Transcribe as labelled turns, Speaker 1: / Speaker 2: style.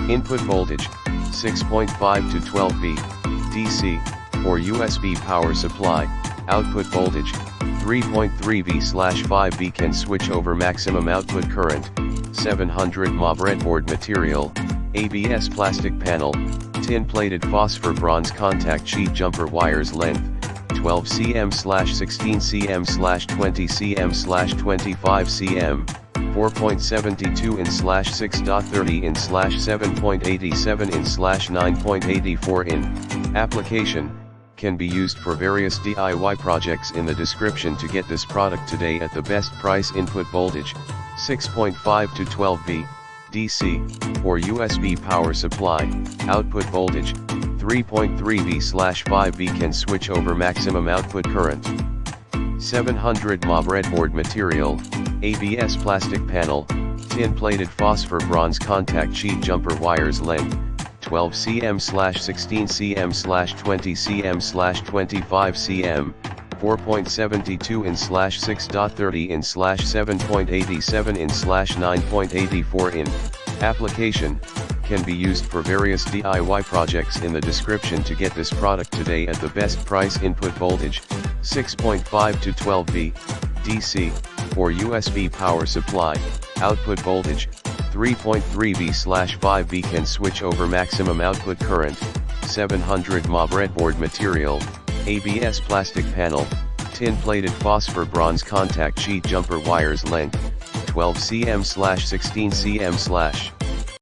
Speaker 1: Input voltage, 6.5 to 12V, DC, or USB power supply. Output voltage, 3.3V/5V can switch over maximum output current. 700 mAh breadboard material, ABS plastic panel, tin plated phosphor bronze contact sheet jumper wires length, 12 cm/16 cm/20 cm/25 cm, 4.72 in/6.30 in/7.87 in/9.84 in. Application can be used for various DIY projects. In the description to get this product today at the best price. Input voltage, 6.5 to 12V, DC, or USB power supply. Output voltage, 3.3V/5V can switch over maximum output current. 700 mAh breadboard material, ABS plastic panel, tin plated phosphor bronze contact sheet jumper wires length, 12 cm/16 cm/20 cm/25 cm, 4.72 in/6.30 in/7.87 in/9.84 in. Application can be used for various DIY projects. In the description to get this product today at the best price. Input voltage, 6.5 to 12V, DC, or USB power supply. Output voltage, 3.3V/5V can switch over maximum output current. 700 mAh breadboard material, ABS plastic panel, tin plated phosphor bronze contact sheet jumper wires length, 12 cm/16 cm/.